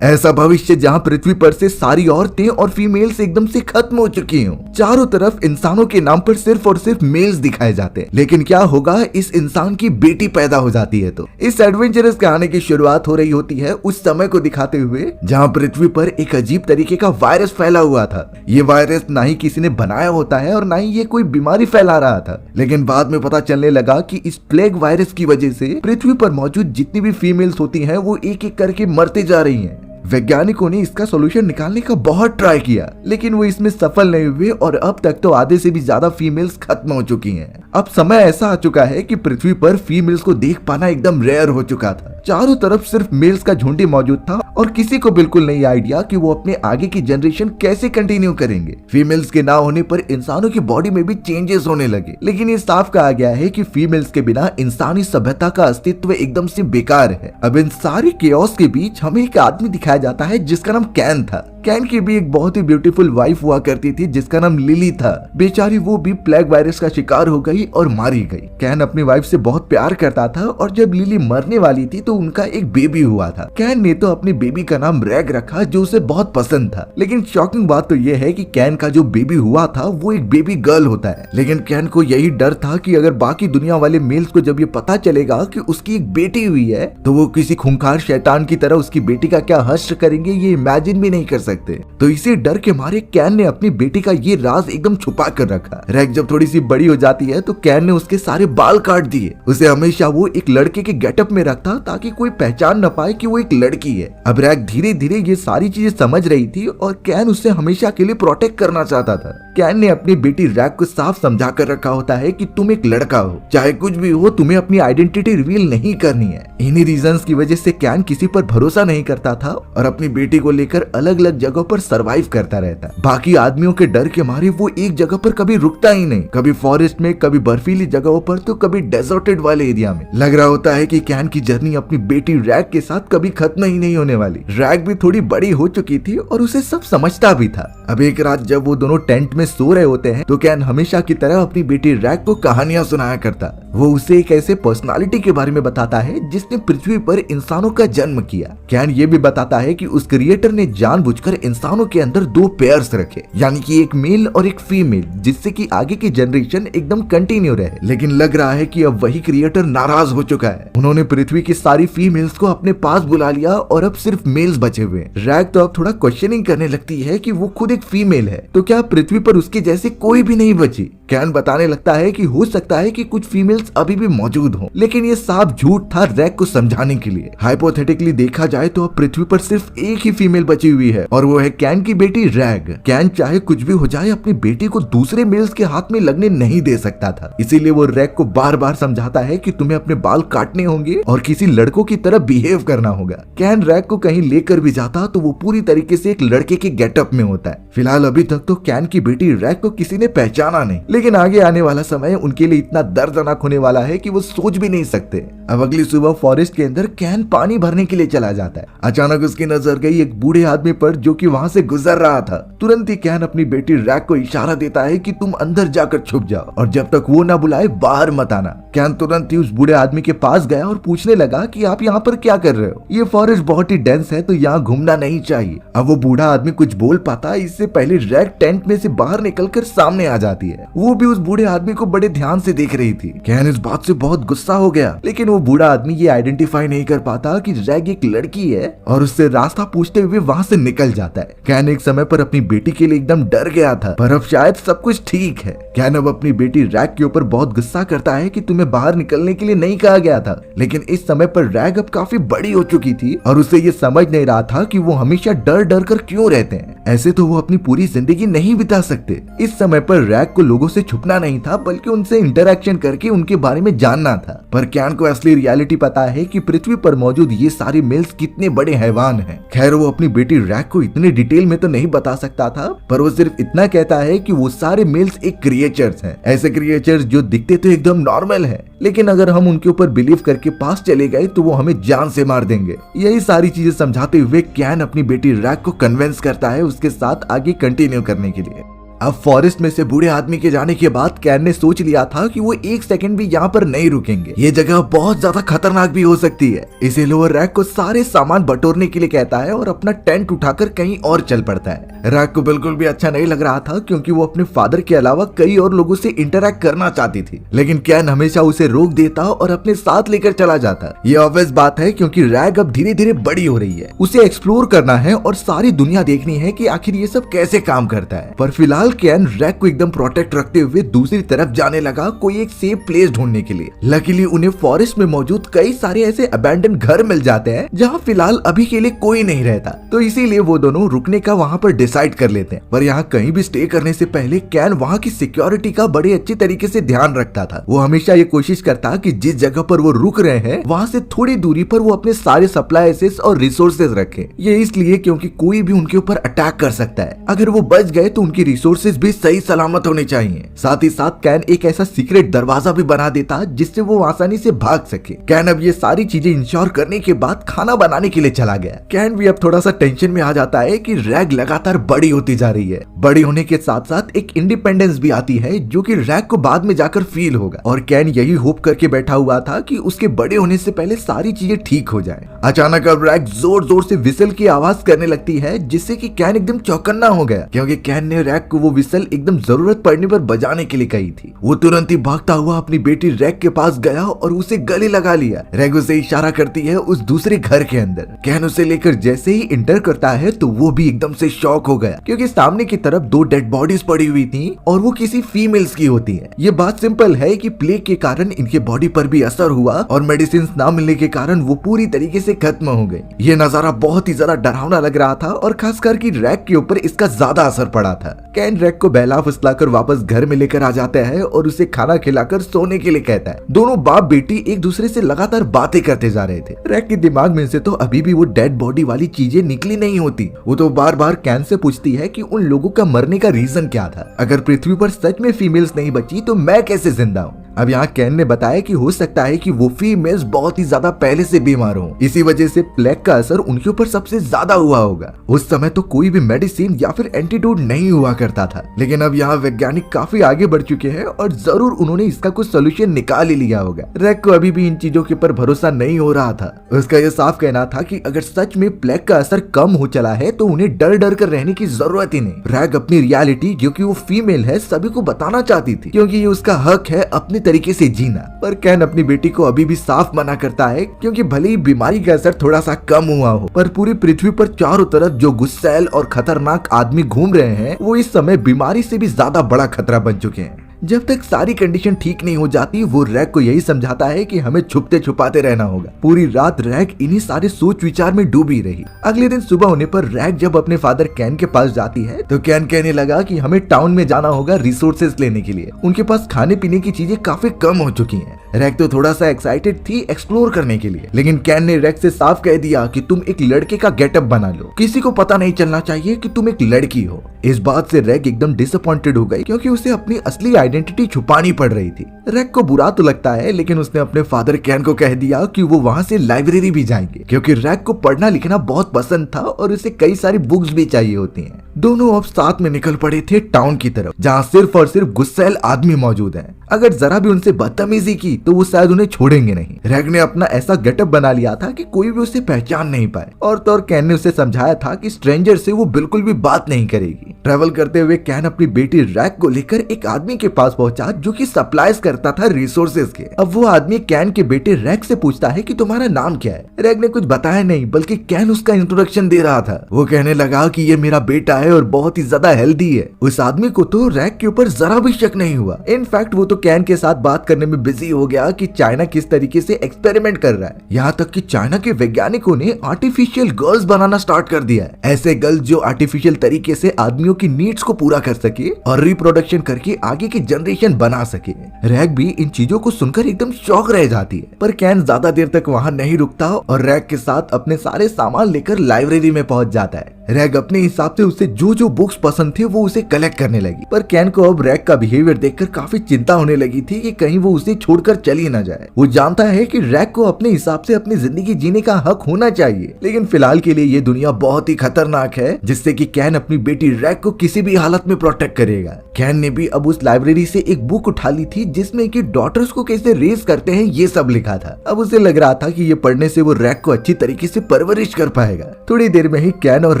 ऐसा भविष्य जहाँ पृथ्वी पर से सारी औरतें और फीमेल्स एकदम से खत्म हो चुकी हों। चारों तरफ इंसानों के नाम पर सिर्फ और सिर्फ मेल्स दिखाए जाते हैं। लेकिन क्या होगा इस इंसान की बेटी पैदा हो जाती है तो इस एडवेंचरस कहानी की शुरुआत हो रही होती है उस समय को दिखाते हुए जहाँ पृथ्वी पर एक अजीब तरीके का वायरस फैला हुआ था। ये वायरस ना ही किसी ने बनाया होता है और ना ही ये कोई बीमारी फैला रहा था। लेकिन बाद में पता चलने लगा कि इस प्लेग वायरस की वजह से पृथ्वी पर मौजूद जितनी भी फीमेल्स होती हैं वो एक एक करके मरते जा रही हैं। वैज्ञानिकों ने इसका सॉल्यूशन निकालने का बहुत ट्राई किया लेकिन वो इसमें सफल नहीं हुए और अब तक तो आधे से भी ज्यादा फीमेल्स खत्म हो चुकी हैं। अब समय ऐसा आ चुका है कि पृथ्वी पर फीमेल्स को देख पाना एकदम रेयर हो चुका था। चारों तरफ सिर्फ मेल्स का झुंड ही मौजूद था और किसी को बिल्कुल नहीं आइडिया कि वो अपने आगे की जनरेशन कैसे कंटिन्यू करेंगे। फीमेल्स के ना होने पर इंसानों की बॉडी में भी चेंजेस होने लगे। लेकिन ये साफ कहा गया है कि फीमेल्स के बिना इंसानी सभ्यता का अस्तित्व एकदम से बेकार है। अब इन सारी केओस के बीच हमें एक आदमी दिखाया जाता है जिसका नाम कैन था। कैन की भी एक बहुत ही ब्यूटीफुल वाइफ हुआ करती थी जिसका नाम लिली था। बेचारी वो भी प्लेग वायरस का शिकार हो गई और मारी गई। कैन अपनी वाइफ से बहुत प्यार करता था और जब लिली मरने वाली थी तो उनका एक बेबी हुआ था। कैन ने तो अपने बेबी का नाम रैग रखा जो उसे बहुत पसंद था। लेकिन शॉकिंग बात तो ये है कि कैन का जो बेबी हुआ था वो एक बेबी गर्ल होता है। लेकिन कैन को यही डर था कि अगर बाकी दुनिया वाले मेल्स को जब ये पता चलेगा कि उसकी एक बेटी हुई है तो वो किसी खूंखार शैतान की तरह उसकी बेटी का क्या हश्र करेंगे ये इमेजिन भी नहीं कर सकते। तो इसी डर के मारे कैन ने अपनी बेटी का ये राज एकदम छुपा कर रखा। रैग जब थोड़ी सी बड़ी हो जाती है तो कैन ने उसके सारे बाल काट दिए। उसे हमेशा वो एक लड़के के गेटअप में रखता ताकि कोई पहचान न पाए कि वो एक लड़की है। अब रैग धीरे धीरे ये सारी चीजें समझ रही थी और कैन उसे हमेशा के लिए प्रोटेक्ट करना चाहता था। कैन ने अपनी बेटी रैग को साफ समझा कर रखा होता है कि तुम एक लड़का हो, चाहे कुछ भी हो तुम्हें अपनी आइडेंटिटी रिवील नहीं करनी है। इन्हीं रीजंस की वजह से कैन किसी पर भरोसा नहीं करता था और अपनी बेटी को लेकर अलग अलग जगहों पर सरवाइव करता रहता। बाकी आदमियों के डर के मारे वो एक जगह पर कभी रुकता ही नहीं, कभी फॉरेस्ट में, कभी बर्फीली जगहों पर तो कभी डेजर्टेड वाले एरिया में। लग रहा होता है कि कैन की जर्नी अपनी बेटी रैग के साथ कभी खत्म ही नहीं होने वाली। रैग भी थोड़ी बड़ी हो चुकी थी और उसे सब समझता भी था। अब एक रात जब वो दोनों टेंट में सो रहे होते हैं तो कैन हमेशा की तरह अपनी बेटी रैग को कहानियां सुनाया करता। वो उसे एक ऐसे पर्सनालिटी के बारे में बताता है जिसने पृथ्वी पर इंसानों का जन्म किया। कैन ये भी बताता है कि उस क्रिएटर ने जानबूझकर इंसानों के अंदर दो पेयर्स रखे, यानी कि एक मेल और एक फीमेल, जिससे कि आगे की जनरेशन एकदम कंटिन्यू रहे। लेकिन लग रहा है कि अब वही क्रिएटर नाराज हो चुका है। उन्होंने पृथ्वी की सारी फीमेल्स को अपने पास बुला लिया और अब सिर्फ मेल्स बचे हुए। रैग तो अब थोड़ा क्वेश्चनिंग करने लगती है कि वो खुद एक फीमेल है तो क्या पृथ्वी पर उसके जैसे कोई भी नहीं बची। कैन बताने लगता है कि हो सकता है कि कुछ फीमेल्स अभी भी मौजूद हों, लेकिन ये साफ झूठ था रैग को समझाने के लिए। हाइपोथेटिकली देखा जाए तो अब पृथ्वी पर सिर्फ एक ही फीमेल बची हुई है और वो है कैन की बेटी रैग। कैन चाहे कुछ भी हो जाए अपनी बेटी को दूसरे मेल्स के हाथ में लगने नहीं दे सकता था, इसीलिए वो रैग को बार बार समझाता है कि तुम्हें अपने बाल काटने होंगे और किसी लड़कों की तरह बिहेव करना होगा। कैन रैग को कहीं लेकर भी जाता तो वो पूरी तरीके से एक लड़के के गेटअप में होता है। फिलहाल अभी तक तो कैन की बेटी रैग को किसी ने पहचाना नहीं, लेकिन आगे आने वाला समय उनके लिए इतना दर्दनाक होने वाला है कि वो सोच भी नहीं सकते। अब अगली सुबह फॉरेस्ट के अंदर कैन पानी भरने के लिए चला जाता है। अचानक उसकी नजर गई एक बूढ़े आदमी पर जो कि वहां से गुजर रहा था। तुरंत ही कैन अपनी बेटी रैग को इशारा देता है कि तुम अंदर जाकर छुप जाओ और जब तक वो ना बुलाए बाहर मत आना। कैन तुरंत ही उस बूढ़े आदमी के पास गया और पूछने लगा कि आप यहाँ पर क्या कर रहे हो, ये फॉरेस्ट बहुत ही डेंस है तो यहाँ घूमना नहीं चाहिए। अब वो बूढ़ा आदमी कुछ बोल पाता इससे पहले रैग टेंट में से बाहर निकलकर सामने आ जाती है। वो भी उस बूढ़े आदमी को बड़े ध्यान से देख रही थी। कैन इस बात से बहुत गुस्सा हो गया, लेकिन वो बूढ़ा आदमी ये आइडेंटिफाई नहीं कर पाता कि रैग एक लड़की है और उससे रास्ता पूछते हुए वहाँ से निकल जाता है। कैन एक समय पर अपनी बेटी के लिए एकदम डर गया था, पर अब शायद सब कुछ ठीक है। कैन अब अपनी बेटी रैग के ऊपर बहुत गुस्सा करता है कि तुम्हें बाहर निकलने के लिए नहीं कहा गया था, लेकिन इस समय पर रैग अब काफी बड़ी हो चुकी थी और उसे ये समझ नहीं रहा था कि वो हमेशा डर डर कर क्यों रहते हैं। ऐसे तो वो अपनी पूरी जिंदगी नहीं बिता सकते। इस समय पर रैग को लोगों से छुपना नहीं था बल्कि उनसे इंटरेक्शन करके उनके बारे में जानना था। पर कैन को असली रियलिटी पता है कि पृथ्वी पर मौजूद ये सारे मेल्स कितने बड़े हैवान हैं। खैर वो अपनी बेटी रैग को इतने डिटेल में तो नहीं बता सकता था, पर वो सिर्फ इतना कहता है कि वो सारे मेल्स एक क्रिएचर्स हैं, ऐसे क्रिएचर्स जो दिखते तो एकदम नॉर्मल है, लेकिन अगर हम उनके ऊपर बिलीव करके पास चले गए तो वो हमें जान से मार देंगे। यही सारी चीजें समझाते हुए कैन अपनी बेटी रैग को कन्विंस करता है उसके साथ आगे कंटिन्यू करने के लिए। अब फॉरेस्ट में से बूढ़े आदमी के जाने के बाद कैन ने सोच लिया था कि वो एक सेकंड भी यहाँ पर नहीं रुकेंगे। ये जगह बहुत ज्यादा खतरनाक भी हो सकती है। इसीलिए वो रैक को सारे सामान बटोरने के लिए कहता है और अपना टेंट उठाकर कहीं और चल पड़ता है। रैक को बिल्कुल भी अच्छा नहीं लग रहा था क्योंकि वो अपने फादर के अलावा कई और लोगों से इंटरैक्ट करना चाहती थी, लेकिन कैन हमेशा उसे रोक देता और अपने साथ लेकर चला जाता। ये ऑब्वियस बात है क्योंकि रैक अब धीरे धीरे बड़ी हो रही है, उसे एक्सप्लोर करना है और सारी दुनिया देखनी है कि आखिर ये सब कैसे काम करता है। पर फिलहाल कैन रैक को एकदम प्रोटेक्ट रखते हुए दूसरी तरफ जाने लगा कोई एक सेफ प्लेस ढूंढने के लिए। लकीली उन्हें फॉरेस्ट में मौजूद कई सारे ऐसे अबैंडन घर मिल जाते हैं जहाँ फिलहाल अभी के लिए कोई नहीं रहता, तो इसीलिए वो दोनों रुकने का वहाँ पर डिसाइड कर लेते हैं। पर यहाँ कहीं भी स्टे करने से पहले कैन वहाँ की सिक्योरिटी का बड़े अच्छे तरीके से ध्यान रखता था। वो हमेशा ये कोशिश करता कि जिस जगह पर वो रुक रहे हैं वहाँ से थोड़ी दूरी पर वो अपने सारे सप्लाईज और रिसोर्सेज रखे। ये इसलिए क्योंकि कोई भी उनके ऊपर अटैक कर सकता है। अगर वो बच गए तो उनकी रिसोर्सेज भी सही सलामत होने चाहिए। साथ ही साथ कैन एक ऐसा सीक्रेट दरवाजा भी बना देता जिससे वो आसानी से भाग सके। कैन अब ये सारी चीजें इंश्योर करने के बाद खाना बनाने के लिए चला गया। कैन भी अब थोड़ा सा टेंशन में आ जाता है कि रैग लगातार बड़ी होती जा रही है। बड़ी होने के साथ साथ एक इंडिपेंडेंस भी आती है जो कि रैग को बाद में जाकर फील होगा, और कैन यही होप करके बैठा हुआ था कि उसके बड़े होने से पहले सारी चीजें ठीक हो जाए। अचानक अब रैग जोर जोर से विसल की आवाज करने लगती है जिससे कि कैन एकदम चौकन्ना हो गया क्योंकि कैन ने रैग को वो विसल एकदम जरूरत पड़ने पर बजाने के लिए कही थी। वो तुरंत ही भागता हुआ अपनी बेटी रैग के पास गया और उसे गले लगा लिया। रैग उसे इशारा करती है उस दूसरे घर के अंदर। कैन उसे लेकर जैसे ही इंटर करता है तो वो भी एकदम से शॉक हो गया क्योंकि सामने की तरफ 2 डेड बॉडीज पड़ी हुई थी और वो किसी फीमेल्स की होती है। ये बात सिंपल है कि प्लेग के कारण इनके बॉडी पर भी असर हुआ और मेडिसिन ना मिलने के कारण वो पूरी तरीके से खत्म हो गई। ये नजारा बहुत ही ज्यादा डरावना लग रहा था और खासकर कि रैग के ऊपर इसका ज्यादा असर पड़ा था। कैन रैग को बहला फुसलाकर वापस घर में लेकर आ जाता है और उसे खाना खिलाकर सोने के लिए कहता है। दोनों बाप बेटी एक दूसरे से लगातार बातें करते जा रहे थे। रैग के दिमाग में से तो अभी भी वो डेड बॉडी वाली चीजें निकली नहीं होती। वो तो बार बार कैन से पूछती है कि उन लोगों का मरने का रीजन क्या था। अगर पृथ्वी पर सच में फीमेल्स नहीं बची तो मैं कैसे जिंदा हूँ। अब यहाँ कैन ने बताया कि हो सकता है कि वो फीमेल्स बहुत ही ज्यादा पहले से बीमार हो, इसी वजह से प्लेग का असर उनके ऊपर सबसे ज्यादा हुआ होगा। उस समय तो कोई भी मेडिसिन या फिर एंटीडोट नहीं हुआ करता था, लेकिन अब यहाँ वैज्ञानिक काफी आगे बढ़ चुके हैं और जरूर उन्होंने इसका कुछ सोल्यूशन निकाल ही लिया होगा। रैग को अभी भी इन चीजों के ऊपर भरोसा नहीं हो रहा था। उसका यह साफ कहना था कि अगर सच में प्लेग का असर कम हो चला है तो उन्हें डर डर कर रहने की जरूरत ही नहीं। रैग अपनी रियलिटी जो कि वो फीमेल है सभी को बताना चाहती थी क्योंकि ये उसका हक है अपने तरीके से जीना। पर कैन अपनी बेटी को अभी भी साफ मना करता है क्योंकि भले ही बीमारी का असर थोड़ा सा कम हुआ हो, पर पूरी पृथ्वी पर चारों तरफ जो गुस्सैल और खतरनाक आदमी घूम रहे हैं वो इस समय बीमारी से भी ज्यादा बड़ा खतरा बन चुके हैं। जब तक सारी कंडीशन ठीक नहीं हो जाती वो रैग को यही समझाता है कि हमें छुपते छुपाते रहना होगा। पूरी रात रैग इन्हीं सारे सोच विचार में डूबी रही। अगले दिन सुबह होने पर रैग जब अपने फादर कैन के पास जाती है तो कैन कहने लगा कि हमें टाउन में जाना होगा रिसोर्सेज लेने के लिए। उनके पास खाने पीने की चीजें काफी कम हो चुकी हैं। रैग तो थोड़ा सा एक्साइटेड थी एक्सप्लोर करने के लिए, लेकिन कैन ने रैग से साफ कह दिया कि तुम एक लड़के का गेटअप बना लो, किसी को पता नहीं चलना चाहिए कि तुम एक लड़की हो। इस बात से रैग एकदम डिसअपॉइंटेड हो गई क्योंकि उसे अपनी असली आइडेंटिटी छुपानी पड़ रही थी। रैग को बुरा तो लगता है लेकिन उसने अपने फादर कैन को कह दिया कि वो वहाँ से लाइब्रेरी भी जाएंगे क्योंकि रैग को पढ़ना लिखना बहुत पसंद था और उसे कई सारी बुक्स भी चाहिए होती हैं। दोनों अब साथ में निकल पड़े थे टाउन की तरफ जहाँ सिर्फ और सिर्फ गुस्सैल आदमी मौजूद हैं। अगर जरा भी उनसे बदतमीजी की तो वो शायद उन्हें छोड़ेंगे नहीं। रैग ने अपना ऐसा गेटअप बना लिया था कि कोई भी उसे पहचान नहीं पाए और तो और कैन ने उसे समझाया था कि स्ट्रेंजर से वो बिल्कुल भी बात नहीं करेगी। ट्रेवल करते हुए कैन अपनी बेटी रैग को लेकर एक आदमी के पास पहुंचा जो कि सप्लाईज करता था रिसोर्सेज के। अब वो आदमी कैन के बेटे रैग से पूछता है कि तुम्हारा नाम क्या है। रैग ने कुछ बताया नहीं बल्कि कैन उसका इंट्रोडक्शन दे रहा था। वो कहने लगा कि ये मेरा बेटा है और बहुत ही ज्यादा हेल्दी है। उस आदमी को तो रैग के ऊपर जरा भी शक नहीं हुआ। इनफैक्ट वो तो कैन के साथ बात करने में बिजी हो गया कि चाइना किस तरीके से एक्सपेरिमेंट कर रहा है। यहाँ तक कि चाइना के वैज्ञानिकों ने आर्टिफिशियल गर्ल्स बनाना स्टार्ट कर दिया है। ऐसे गर्ल्स जो आर्टिफिशियल तरीके से आदमियों की नीड्स को पूरा कर सके और रिप्रोडक्शन करके आगे की जनरेशन बना सके। रैग भी इन चीजों को सुनकर एकदम शॉक रह जाती है, पर कैन ज्यादा देर तक वहाँ नहीं रुकता और रैग के साथ अपने सारे सामान लेकर लाइब्रेरी में पहुंच जाता है। रैग अपने हिसाब से उसे जो जो बुक्स पसंद थे वो उसे कलेक्ट करने लगी, पर कैन को अब रैग का बिहेवियर देखकर काफी चिंता होने लगी थी कि कहीं वो उसे छोड़कर चली ना जाए। वो जानता है कि रैग को अपने हिसाब से अपनी जिंदगी जीने का हक होना चाहिए, लेकिन फिलहाल के लिए ये दुनिया बहुत ही खतरनाक है, जिससे कि कैन अपनी बेटी रैग को किसी भी हालत में प्रोटेक्ट करेगा। कैन ने भी अब उस लाइब्रेरी से एक बुक उठा ली थी जिसमें कि डॉटर्स को कैसे रेज करते हैं ये सब लिखा था। अब उसे लग रहा था कि ये पढ़ने से वो रैग को अच्छी तरीके से परवरिश कर पाएगा। थोड़ी देर में ही कैन और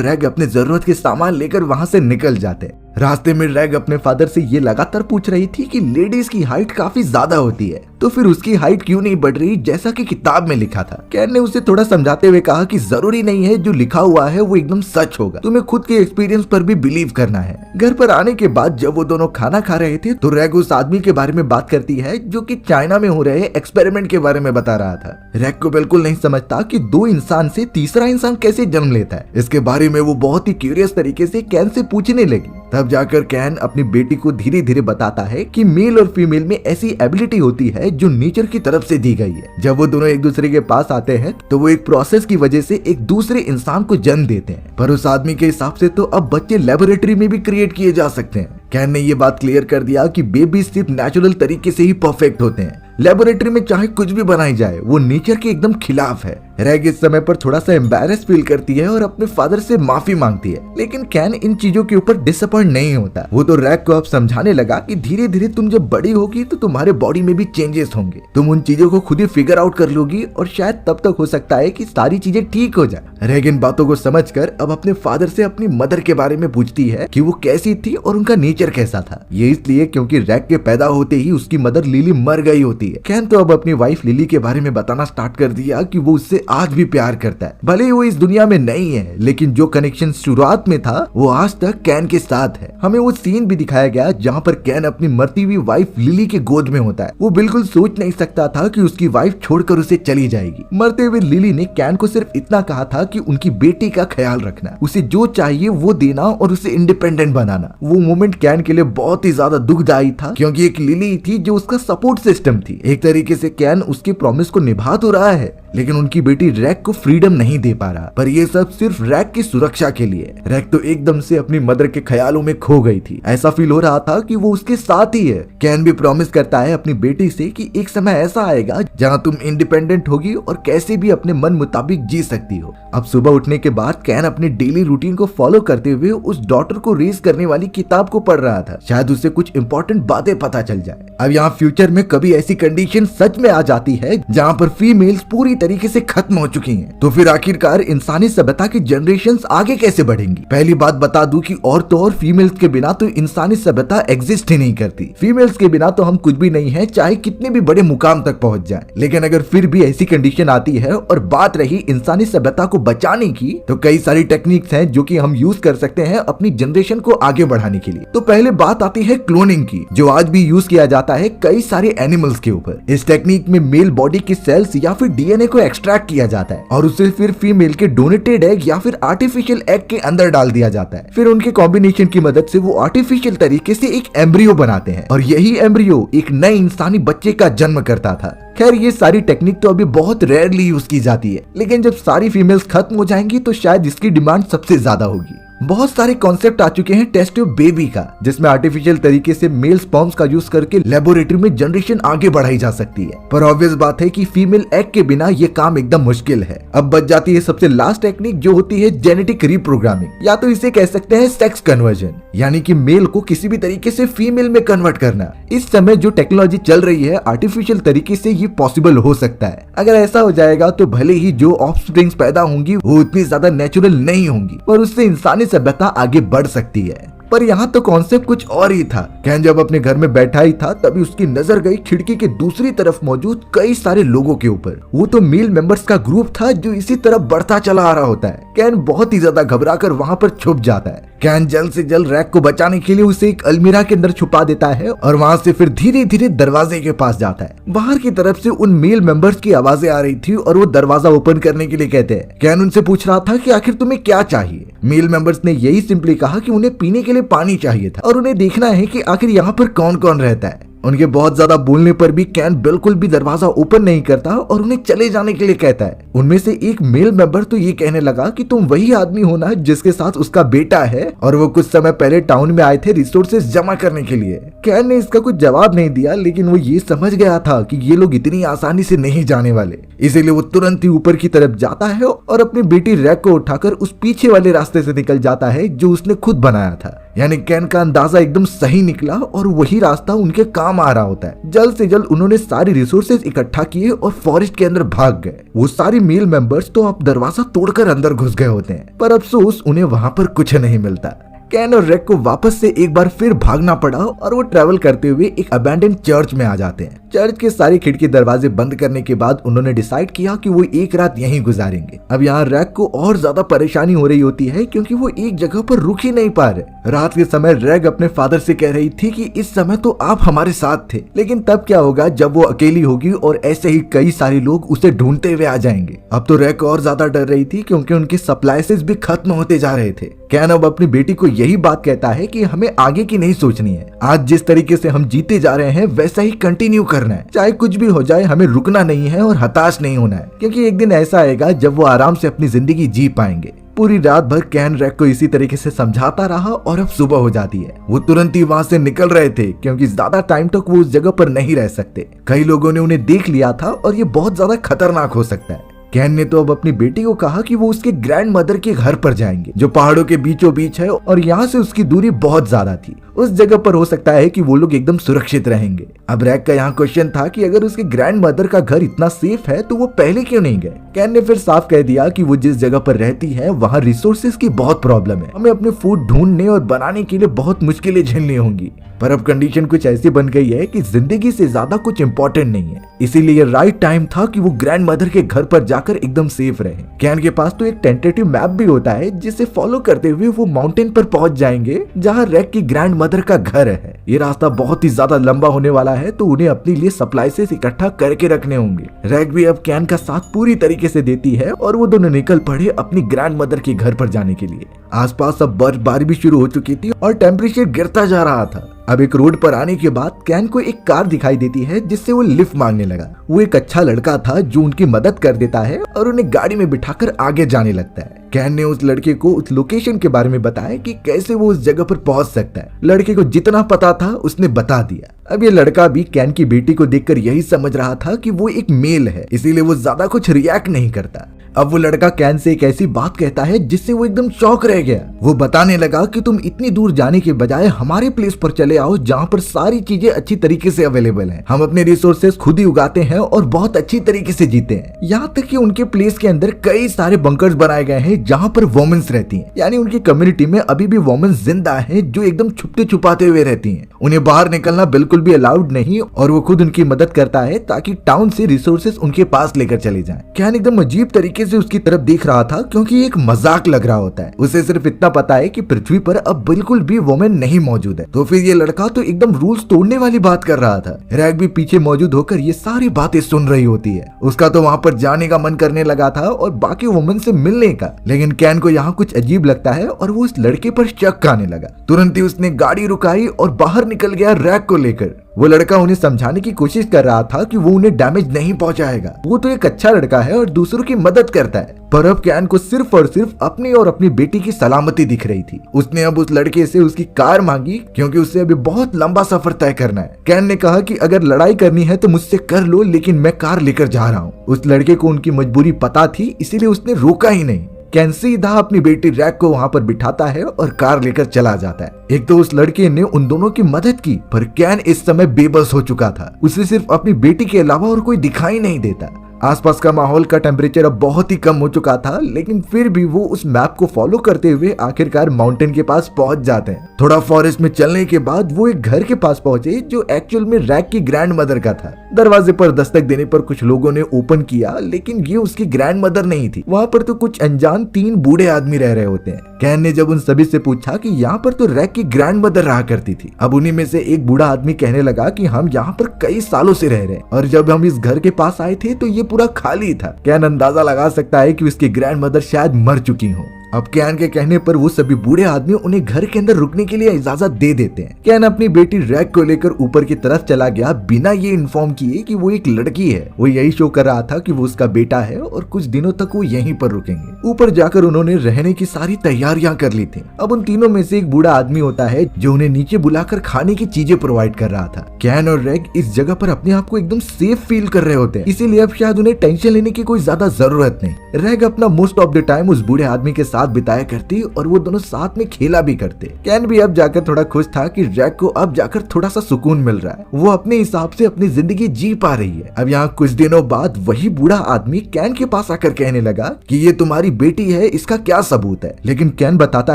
रैग अपने जरूरत के सामान लेकर वहाँ से निकल जाते हैं। रास्ते में रैग अपने फादर से ये लगातार पूछ रही थी कि लेडीज की हाइट काफी ज्यादा होती है, तो फिर उसकी हाइट क्यों नहीं बढ़ रही जैसा कि किताब में लिखा था। कैन ने उसे थोड़ा समझाते हुए कहा कि जरूरी नहीं है जो लिखा हुआ है वो एकदम सच होगा, तुम्हें खुद के एक्सपीरियंस पर भी बिलीव करना है। घर पर आने के बाद जब वो दोनों खाना खा रहे थे तो रैग उस आदमी के बारे में बात करती है जो कि चाइना में हो रहे एक्सपेरिमेंट के बारे में बता रहा था। रैग को बिल्कुल नहीं समझता कि दो इंसान से तीसरा इंसान कैसे जन्म लेता है। इसके बारे में वो बहुत ही क्यूरियस तरीके से कैन से पूछने लगी। तब जाकर कैन अपनी बेटी को धीरे धीरे बताता है कि मेल और फीमेल में ऐसी एबिलिटी होती है जो नेचर की तरफ से दी गई है। जब वो दोनों एक दूसरे के पास आते हैं तो वो एक प्रोसेस की वजह से एक दूसरे इंसान को जन्म देते हैं, पर उस आदमी के हिसाब से तो अब बच्चे लेबोरेटरी में भी क्रिएट किए जा सकते हैं। कैन ने ये बात क्लियर कर दिया कि बेबी सिर्फ नेचुरल तरीके से ही परफेक्ट होते हैं, लेबोरेटरी में चाहे कुछ भी बनाई जाए वो नेचर के एकदम खिलाफ है। रैग इस समय पर थोड़ा सा एम्बैरेस फील करती है और अपने फादर से माफी मांगती है, लेकिन कैन इन चीजों के ऊपर डिसअपॉइंट नहीं होता। वो तो रैग को अब समझाने लगा कि धीरे धीरे तुम जब बड़ी होगी तो तुम्हारे बॉडी में भी चेंजेस होंगे, तुम उन चीजों को खुद ही फिगर आउट कर लोगी और शायद तब तक हो सकता है कि सारी चीजें ठीक हो जाए। रैग इन बातों को समझकर अब अपने फादर से अपनी मदर के बारे में पूछती है कि वो कैसी थी और उनका नेचर कैसा था। ये इसलिए क्योंकि रैग के पैदा होते ही उसकी मदर लिली मर गई होती है। कैन तो अब अपनी वाइफ लिली के बारे में बताना स्टार्ट कर दिया कि वो उससे आज भी प्यार करता है, भले ही वो इस दुनिया में नहीं है, लेकिन जो कनेक्शन शुरुआत में था वो आज तक कैन के साथ है। हमें वो सीन भी दिखाया गया जहाँ पर कैन अपनी मरती हुई वाइफ लिली के गोद में होता है। वो बिल्कुल सोच नहीं सकता था कि उसकी वाइफ छोड़कर उसे चली जाएगी। मरते हुए लिली ने कैन को सिर्फ इतना कहा था कि उनकी बेटी का ख्याल रखना, उसे जो चाहिए वो देना और उसे इंडिपेंडेंट बनाना। वो मोमेंट कैन के लिए बहुत ही ज्यादा दुखदायी था, क्योंकि एक लिली थी जो उसका सपोर्ट सिस्टम थी। एक तरीके से कैन उसके प्रॉमिस को निभा तो रहा है, लेकिन उनकी बेटी रैग को फ्रीडम नहीं दे पा रहा। पर ये सब सिर्फ रैग की सुरक्षा के लिए। रैग तो एकदम से अपनी मदर के ख्यालों में खो गई थी। ऐसा फील हो रहा था कि वो उसके साथ ही है। कैन भी प्रॉमिस करता है अपनी बेटी से कि एक समय ऐसा आएगा जहां तुम इंडिपेंडेंट होगी और कैसे भी अपने मन मुताबिक जी सकती हो। अब सुबह उठने के बाद कैन अपने डेली रूटीन को फॉलो करते हुए उस डॉटर को रेज करने वाली किताब को पढ़ रहा था। शायद उसे कुछ इंपॉर्टेंट बातें पता चल जाए। अब यहाँ फ्यूचर में कभी ऐसी कंडीशन सच में आ जाती है जहाँ पर फीमेल्स पूरी तरीके से खत्म हो चुकी हैं, तो फिर आखिरकार इंसानी सभ्यता की जनरेशंस आगे कैसे बढ़ेंगी। पहली बात बता दूं कि और तो और फीमेल्स के बिना तो इंसानी सभ्यता एग्जिस्ट ही नहीं करती। फीमेल्स के बिना तो हम कुछ भी नहीं है, चाहे कितने भी बड़े मुकाम तक पहुंच जाएं। लेकिन अगर फिर भी ऐसी कंडीशन आती है और बात रही इंसानी सभ्यता को बचाने की, तो कई सारी टेक्निक्स हैं जो कि हम यूज कर सकते हैं अपनी जनरेशन को आगे बढ़ाने के लिए। तो पहले बात आती है क्लोनिंग की, जो आज भी यूज किया जाता है कई सारे एनिमल्स के ऊपर। इस टेक्निक में मेल बॉडी के सेल्स या फिर डीएनए को एक्सट्रैक्ट किया जाता है और उसे फिर फीमेल के डोनेटेड एग या फिर आर्टिफिशियल एग के अंदर डाल दिया जाता है। फिर उनके कॉम्बिनेशन की मदद से वो आर्टिफिशियल तरीके से एक एम्ब्रियो बनाते हैं और यही एम्ब्रियो एक नए इंसानी बच्चे का जन्म करता था। खैर ये सारी टेक्निक तो अभी बहुत रेयरली यूज की जाती है, लेकिन जब सारी फीमेल्स खत्म हो जाएंगी तो शायद इसकी डिमांड सबसे ज्यादा होगी। बहुत सारे कॉन्सेप्ट आ चुके हैं टेस्ट ट्यूब बेबी का, जिसमें आर्टिफिशियल तरीके से मेल स्पर्म्स का यूज करके लेबोरेटरी में जनरेशन आगे बढ़ाई जा सकती है। पर ऑब्वियस बात है कि फीमेल एग के बिना ये काम एकदम मुश्किल है। अब बच जाती है सबसे लास्ट टेक्निक, जो होती है जेनेटिक रिप्रोग्रामिंग, या तो इसे कह सकते हैं सेक्स कन्वर्जन, यानी कि मेल को किसी भी तरीके से फीमेल में कन्वर्ट करना। इस समय जो टेक्नोलॉजी चल रही है आर्टिफिशियल तरीके से ये पॉसिबल हो सकता है। अगर ऐसा हो जाएगा तो भले ही जो ऑफस्प्रिंग्स पैदा होंगी वो उतनी ज्यादा नेचुरल नहीं होंगी, पर उससे इंसानी सभ्यता आगे बढ़ सकती है। पर यहाँ तो कॉन्सेप्ट कुछ और ही था। कैन जब अपने घर में बैठा ही था तभी उसकी नजर गई खिड़की के दूसरी तरफ मौजूद कई सारे लोगों के ऊपर। वो तो मेल मेंबर्स का ग्रुप था जो इसी तरफ बढ़ता चला आ रहा होता है। कैन बहुत ही ज्यादा घबराकर वहाँ पर छुप जाता है। कैन जल्द से जल्द रैग को बचाने के लिए उसे एक अलमीरा के अंदर छुपा देता है और वहाँ से फिर धीरे धीरे दरवाजे के पास जाता है। बाहर की तरफ से उन मेल मेंबर्स की आवाजें आ रही थी और वो दरवाजा ओपन करने के लिए कहते हैं। कैन उनसे पूछ रहा था कि आखिर तुम्हें क्या चाहिए। मेल मेंबर्स ने यही सिंपली कहा कि उन्हें पीने के लिए पानी चाहिए था और उन्हें देखना है कि आखिर यहाँ पर कौन कौन रहता है। उनके बहुत ज्यादा बोलने पर भी कैन बिल्कुल भी दरवाजा ओपन नहीं करता और उन्हें चले जाने के लिए कहता है। उनमें से एक मेल मेंबर तो ये कहने लगा कि तुम वही आदमी हो ना जिसके साथ उसका बेटा है और वो कुछ समय पहले टाउन में आए थे रिसोर्सेज जमा करने के लिए। कैन ने इसका कुछ जवाब नहीं दिया, लेकिन वो ये समझ गया था कि ये लोग इतनी आसानी से नहीं जाने वाले, इसीलिए वो तुरंत ही ऊपर की तरफ जाता है और अपनी बेटी रैग को उठाकर उस पीछे वाले रास्ते से निकल जाता है जो उसने खुद बनाया था। यानी कैन का अंदाजा एकदम सही निकला और वही रास्ता उनके काम आ रहा होता है। जल्द से जल्द उन्होंने सारी रिसोर्सेज इकट्ठा किए और फॉरेस्ट के अंदर भाग गए। वो सारी मेल मेंबर्स तो अब दरवाजा तोड़कर अंदर घुस गए होते हैं, पर अफसोस उन्हें वहां पर कुछ नहीं मिलता। कैन और रैग को वापस से एक बार फिर भागना पड़ा और वो ट्रैवल करते हुए एक अबैंडन चर्च में आ जाते हैं। चर्च के सारे खिड़की दरवाजे बंद करने के बाद उन्होंने डिसाइड किया कि वो एक रात यहीं गुजारेंगे। अब यहाँ रैग को और ज्यादा परेशानी हो रही होती है क्योंकि वो एक जगह पर रुक ही नहीं पा रहे। रात के समय रैग अपने फादर से कह रही थी कि इस समय तो आप हमारे साथ थे, लेकिन तब क्या होगा जब वो अकेली होगी और ऐसे ही कई सारे लोग उसे ढूंढते हुए आ जाएंगे। अब तो रैग और ज्यादा डर रही थी क्योंकि उनके सप्लाइसेस भी खत्म होते जा रहे थे। कैन अब अपनी बेटी को यही बात कहता है कि हमें आगे की नहीं सोचनी है, आज जिस तरीके से हम जीते जा रहे हैं वैसा ही कंटिन्यू करना है, चाहे कुछ भी हो जाए हमें रुकना नहीं है और हताश नहीं होना है, क्योंकि एक दिन ऐसा आएगा जब वो आराम से अपनी जिंदगी जी पाएंगे। पूरी रात भर कैन रैग को इसी तरीके से समझाता रहा और अब सुबह हो जाती है। वो तुरंत ही वहाँ से निकल रहे थे क्योंकि ज्यादा टाइम तक वो उस जगह पर नहीं रह सकते। कई लोगों ने उन्हें देख लिया था और ये बहुत ज्यादा खतरनाक हो सकता है। कैन ने तो अब अपनी बेटी को कहा कि वो उसके ग्रैंड मदर के घर पर जाएंगे जो पहाड़ों के बीचों बीच है और यहाँ से उसकी दूरी बहुत ज्यादा थी। उस जगह पर हो सकता है कि वो लोग एकदम सुरक्षित रहेंगे। अब रैग का यहाँ क्वेश्चन था कि अगर उसके ग्रैंड मदर का घर इतना सेफ है तो वो पहले क्यों नहीं गए। कैन ने फिर साफ कह दिया कि वो जिस जगह पर रहती है वहाँ रिसोर्सेज की बहुत प्रॉब्लम है, हमें अपने फूड ढूंढने और बनाने के लिए बहुत मुश्किलें झेलनी होंगी। पर अब कंडीशन कुछ ऐसी बन गई है कि जिंदगी से ज्यादा कुछ इम्पोर्टेंट नहीं है, इसीलिए ये राइट टाइम था कि वो ग्रैंड मदर के घर पर जाकर एकदम सेफ रहे। कैन के पास तो एक टेंटेटिव मैप भी होता है जिसे फॉलो करते हुए वो माउंटेन पर पहुंच जाएंगे जहाँ रैग की ग्रैंड मदर का घर है। ये रास्ता बहुत ही ज्यादा लंबा होने वाला है तो उन्हें अपने लिए सप्लाईसेस इकट्ठा करके रखने होंगे। रैग भी अब कैन का साथ पूरी तरीके से देती है और वो दोनों निकल पड़े अपनी ग्रैंड मदर के घर पर जाने के लिए। आसपास अब बर्फबारी भी शुरू हो चुकी थी और टेम्परेचर गिरता जा रहा था। अब एक रोड पर आने के बाद कैन को एक कार दिखाई देती है जिससे वो लिफ्ट मांगने लगा। वो एक अच्छा लड़का था जो उनकी मदद कर देता है और उन्हें गाड़ी में बिठाकर आगे जाने लगता है। कैन ने उस लड़के को उस लोकेशन के बारे में बताया कि कैसे वो उस जगह पर पहुंच सकता है। लड़के को जितना पता था उसने बता दिया। अब ये लड़का भी कैन की बेटी को देखकर यही समझ रहा था कि वो एक मेल है, इसीलिए वो ज्यादा कुछ रिएक्ट नहीं करता। अब वो लड़का कैन से एक ऐसी बात कहता है जिससे वो एकदम शॉक रह गया। वो बताने लगा कि तुम इतनी दूर जाने के बजाय हमारे प्लेस पर चले आओ जहाँ पर सारी चीजें अच्छी तरीके से अवेलेबल हैं। हम अपने रिसोर्सेज खुद ही उगाते हैं और बहुत अच्छी तरीके से जीते हैं। यहाँ तक कि उनके प्लेस के अंदर कई सारे बंकर्स बनाए गए हैं जहाँ पर वोमेन्स रहती हैं। यानी उनकी कम्युनिटी में अभी भी वोमेन्स जिंदा हैं जो एकदम छुपते छुपाते हुए रहती हैं। उन्हें बाहर निकलना बिल्कुल भी अलाउड नहीं और वो खुद उनकी मदद करता है ताकि टाउन से रिसोर्सेज उनके पास लेकर चले जाएं। कैन एकदम अजीब तरीके से उसकी तरफ देख रहा था क्योंकि एक मजाक लग रहा होता है। उसे सिर्फ इतना पता है कि पृथ्वी पर अब बिल्कुल भी वोमेन नहीं मौजूद है। तो फिर ये लड़का तो एकदम रूल्स तोड़ने वाली बात कर रहा था। रैग भी पीछे मौजूद होकर ये सारी बातें सुन रही होती है। उसका तो वहाँ पर जाने का मन करने लगा था और बाकी वोमेन से मिलने का, लेकिन कैन को यहाँ कुछ अजीब लगता है और वो उस लड़के पर शक आने लगा। तुरंत ही उसने गाड़ी रुकाई और बाहर निकल गया रैग को लेकर। वो लड़का उन्हें समझाने की कोशिश कर रहा था कि वो उन्हें डैमेज नहीं पहुंचाएगा, वो तो एक अच्छा लड़का है और दूसरों की मदद करता है। पर अब कैन को सिर्फ और सिर्फ अपनी और अपनी बेटी की सलामती दिख रही थी। उसने अब उस लड़के से उसकी कार मांगी क्योंकि उससे अभी बहुत लंबा सफर तय करना है। कैन ने कहा कि अगर लड़ाई करनी है तो मुझसे कर लो, लेकिन मैं कार लेकर जा रहा हूँ। उस लड़के को उनकी मजबूरी पता थी, इसीलिए उसने रोका ही नहीं। कैन सीधा अपनी बेटी रैग को वहाँ पर बिठाता है और कार लेकर चला जाता है। एक तो उस लड़के ने उन दोनों की मदद की, पर कैन इस समय बेबस हो चुका था। उसे सिर्फ अपनी बेटी के अलावा और कोई दिखाई नहीं देता। आसपास का माहौल का टेम्परेचर अब बहुत ही कम हो चुका था, लेकिन फिर भी वो उस मैप को फॉलो करते हुए आखिरकार माउंटेन के पास पहुंच जाते हैं। थोड़ा फॉरेस्ट में चलने के बाद वो एक घर के पास पहुंचे जो एक्चुअल में रैग की ग्रैंड मदर का था। दरवाजे पर दस्तक देने पर कुछ लोगों ने ओपन किया, लेकिन ये उसकी ग्रैंड मदर नहीं थी। वहाँ पर तो कुछ अनजान 3 बूढ़े आदमी रह रहे होते हैं। कैन ने जब उन सभी से पूछा कि यहाँ पर तो रैग की ग्रैंड मदर रहा करती थी। अब उन्हीं में से एक बूढ़ा आदमी कहने लगा कि हम यहाँ पर कई सालों से रह रहे हैं और जब हम इस घर के पास आए थे तो ये पूरा खाली था। कैन अंदाजा लगा सकता है कि उसकी ग्रैंड मदर शायद मर चुकी हो। अब कैन के कहने पर वो सभी बूढ़े आदमी उन्हें घर के अंदर रुकने के लिए इजाजत दे देते हैं। कैन अपनी बेटी रैग को लेकर ऊपर की तरफ चला गया बिना ये इन्फॉर्म किए कि वो एक लड़की है। वो यही शो कर रहा था कि वो उसका बेटा है और कुछ दिनों तक वो यहीं पर रुकेंगे। ऊपर जाकर उन्होंने रहने की सारी तैयारियां कर ली थी। अब उन तीनों में से एक बूढ़ा आदमी होता है जो उन्हें नीचे बुलाकर खाने की चीजें प्रोवाइड कर रहा था। कैन और रैग इस जगह पर अपने आप को एकदम सेफ फील कर रहे होते हैं, इसीलिए अब शायद उन्हें टेंशन लेने की कोई ज्यादा जरूरत नहीं। रैग अपना मोस्ट ऑफ द टाइम उस बूढ़े आदमी के साथ बिताया करती और वो दोनों साथ में खेला भी करते। कैन भी अब जाकर थोड़ा खुश था कि रैग को अब जाकर थोड़ा सा सुकून मिल रहा है, वो अपने हिसाब से अपनी जिंदगी जी पा रही है। अब यहाँ कुछ दिनों बाद वही बूढ़ा आदमी कैन के पास आकर कहने लगा कि ये तुम्हारी बेटी है, इसका क्या सबूत है? लेकिन कैन बताता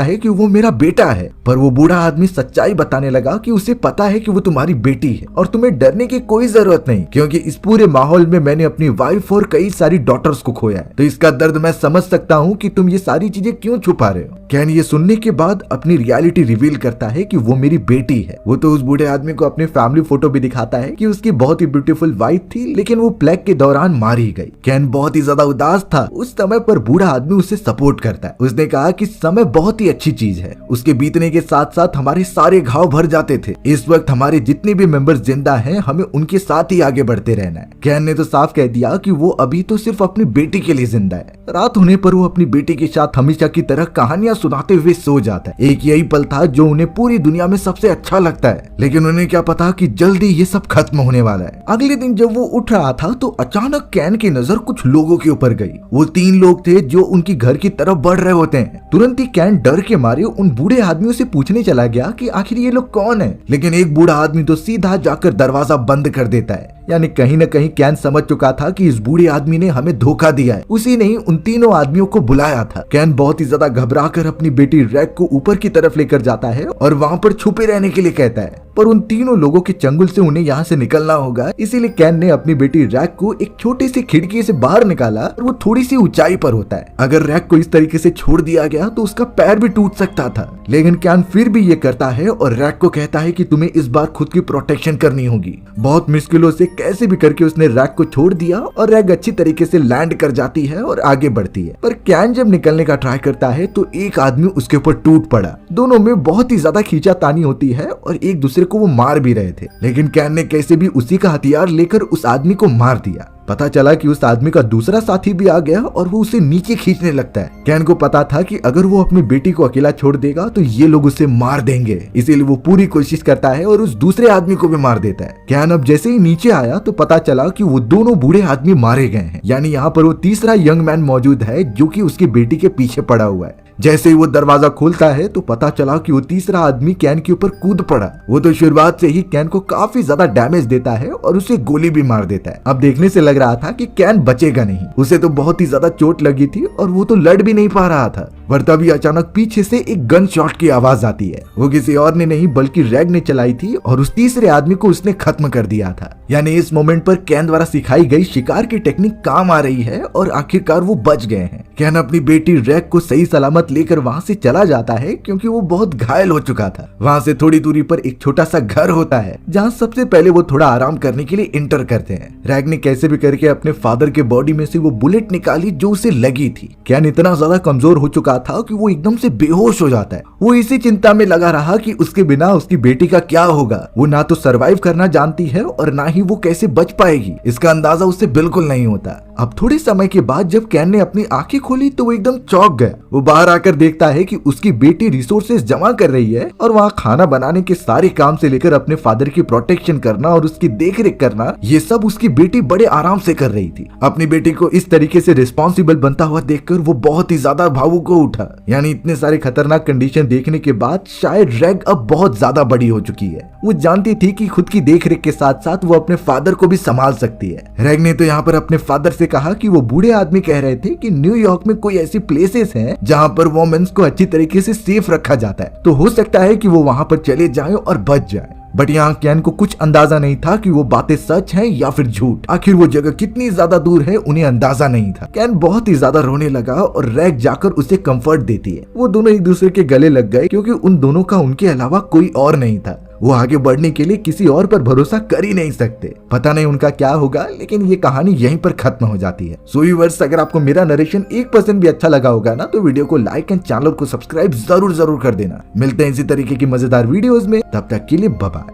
है कि वो मेरा बेटा है, पर वो बूढ़ा आदमी सच्चाई बताने लगा कि उसे पता है कि वो तुम्हारी बेटी है और तुम्हें डरने की कोई जरूरत नहीं, क्योंकि इस पूरे माहौल में मैंने अपनी वाइफ और कई सारी डॉटर्स को खोया है, तो इसका दर्द मैं समझ सकता हूँ कि तुम ये सारी चीजें क्यों छुपा रहे हो। कैन ये सुनने के बाद अपनी रियलिटी रिवील करता है कि वो मेरी बेटी है। वो तो उस बूढ़े आदमी को अपनी फैमिली फोटो भी दिखाता है कि उसकी बहुत ही ब्यूटीफुल वाइफ थी, लेकिन वो प्लेग के दौरान मारी गई। कैन बहुत ही ज्यादा उदास था उस समय, पर बूढ़ा आदमी उसे सपोर्ट करता है। उसने कहा कि समय बहुत ही अच्छी चीज है, उसके बीतने के साथ साथ हमारे सारे घाव भर जाते थे। इस वक्त हमारे जितने भी मेंबर्स जिंदा हैं, हमें उनके साथ ही आगे बढ़ते रहना है। कैन ने तो साफ कह दिया कि वो अभी तो सिर्फ अपनी बेटी के लिए जिंदा है। रात होने पर वो अपनी बेटी के साथ हमेशा की तरह कहानियां सुनाते हुए सो जाता है। एक यही पल था जो उन्हें पूरी दुनिया में सबसे अच्छा लगता है, लेकिन उन्हें क्या पता कि जल्दी ये सब खत्म होने वाला है। अगले दिन जब वो उठ रहा था तो अचानक कैन की नजर कुछ लोगों के ऊपर गई। वो 3 लोग थे जो उनकी घर की तरफ बढ़ रहे होते हैं। तुरंत ही कैन डर के मारे उन बूढ़े आदमियों से पूछने चला गया कि आखिर ये लोग कौन है, लेकिन एक बूढ़ा आदमी तो सीधा जाकर दरवाजा बंद कर देता है। यानी कहीं न कहीं कैन समझ चुका था कि इस बूढ़े आदमी ने हमें धोखा दिया है, उसी ने ही उन तीनों आदमियों को बुलाया था। कैन बहुत ही ज्यादा घबरा कर अपनी बेटी रैग को ऊपर की तरफ लेकर जाता है और वहाँ पर छुपे रहने के लिए कहता है, पर उन तीनों लोगों के चंगुल से उन्हें यहाँ से निकलना होगा। इसीलिए कैन ने अपनी बेटी रैग को एक छोटी सी खिड़की से बाहर निकाला और वो थोड़ी सी ऊंचाई पर होता है। अगर रैग को इस तरीके से छोड़ दिया गया तो उसका पैर भी टूट सकता था, लेकिन कैन फिर भी ये करता है और रैग को कहता है कि तुम्हें इस बार खुद की प्रोटेक्शन करनी होगी। बहुत मुश्किलों से कैसे भी करके उसने रैग को छोड़ दिया और रैग अच्छी तरीके से लैंड कर जाती है और आगे बढ़ती है। पर कैन जब निकलने का ट्राई करता है तो एक आदमी उसके ऊपर टूट पड़ा। दोनों में बहुत ही ज्यादा खींचातानी होती है और एक दूसरे को वो मार भी रहे थे, लेकिन कैन ने कैसे भी उसी का हथियार लेकर उस आदमी को मार दिया। पता चला कि उस आदमी का दूसरा साथी भी आ गया और वो उसे नीचे खींचने लगता है। कैन को पता था कि अगर वो अपनी बेटी को अकेला छोड़ देगा तो ये लोग उसे मार देंगे, इसीलिए वो पूरी कोशिश करता है और उस दूसरे आदमी को भी मार देता है। कैन अब जैसे ही नीचे आया तो पता चला कि वो दोनों बूढ़े आदमी मारे गए हैं। यानी यहाँ पर वो तीसरा यंग मैन मौजूद है जो कि उसकी बेटी के पीछे पड़ा हुआ है। जैसे ही वो दरवाजा खोलता है तो पता चला कि वो तीसरा आदमी कैन के ऊपर कूद पड़ा। वो तो शुरुआत से ही कैन को काफी ज्यादा डैमेज देता है और उसे गोली भी मार देता है। अब देखने से लग रहा था कि कैन बचेगा नहीं, उसे तो बहुत ही ज्यादा चोट लगी थी और वो तो लड़ भी नहीं पा रहा था। पर तभी अचानक पीछे से एक गन शॉट की आवाज आती है। वो किसी और ने नहीं बल्कि रैग ने चलाई थी और उस तीसरे आदमी को उसने खत्म कर दिया था। यानी इस मोमेंट पर कैन द्वारा सिखाई गई शिकार की टेक्निक काम आ रही है और आखिरकार वो बच गए हैं। कैन अपनी बेटी रैग को सही सलामत लेकर वहाँ से चला जाता है क्योंकि वो बहुत घायल हो चुका था। वहाँ से थोड़ी दूरी पर एक छोटा सा घर होता है जहाँ सबसे पहले वो थोड़ा आराम करने के लिए एंटर करते हैं। रैग ने कैसे भी करके अपने फादर के बॉडी में से वो बुलेट निकाली जो उसे लगी थी। कैन इतना ज्यादा कमजोर हो चुका था कि वो एकदम से बेहोश हो जाता है। वो इसी चिंता में लगा रहा कि उसके बिना उसकी बेटी का क्या होगा। वो ना तो सरवाइव करना जानती है और ना ही वो कैसे बच पाएगी, इसका अंदाजा उससे बिल्कुल नहीं होता। अब थोड़े समय के बाद जब कैन ने अपनी आंखें खोली तो वो एकदम चौंक गया। वो बाहर आकर देखता है कि उसकी बेटी रिसोर्सेज जमा कर रही है और वहाँ खाना बनाने के सारे काम से लेकर अपने फादर की प्रोटेक्शन करना और उसकी देखरेख करना, ये सब उसकी बेटी बड़े आराम से कर रही थी। अपनी बेटी को इस तरीके से रिस्पॉन्सिबल बनता हुआ देखकर वो बहुत ही ज्यादा भावुक हो उठा। यानी इतने सारे खतरनाक कंडीशन देखने के बाद शायद रैग अब बहुत ज्यादा बड़ी हो चुकी है। वो जानती थी कि खुद की देखरेख के साथ साथ वो अपने फादर को भी संभाल सकती है। रैग ने तो यहाँ पर अपने फादर से कहा कि वो बूढ़े आदमी कह रहे थे कि न्यूयॉर्क में कोई ऐसी प्लेसेस हैं जहाँ पर वोमेन्स को अच्छी तरीके से सेफ रखा जाता है, तो हो सकता है कि वो वहाँ पर चले जाएं और बच जाएं। बट यहाँ कैन को कुछ अंदाजा नहीं था कि वो बातें सच हैं या फिर झूठ। आखिर वो जगह कितनी ज्यादा दूर है उन्हें अंदाजा नहीं था। कैन बहुत ही ज्यादा रोने लगा और रैग जाकर उसे कंफर्ट देती है। वो दोनों एक दूसरे के गले लग गए क्योंकि उन दोनों का उनके अलावा कोई और नहीं था। वो आगे बढ़ने के लिए किसी और पर भरोसा कर ही नहीं सकते। पता नहीं उनका क्या होगा, लेकिन ये कहानी यहीं पर खत्म हो जाती है। सो व्यूअर्स, अगर आपको मेरा नरेशन 1% भी अच्छा लगा होगा ना, तो वीडियो को लाइक एंड चैनल को सब्सक्राइब जरूर कर देना। मिलते हैं इसी तरीके की मजेदार वीडियोस में, तब तक के लिए बाय बाय।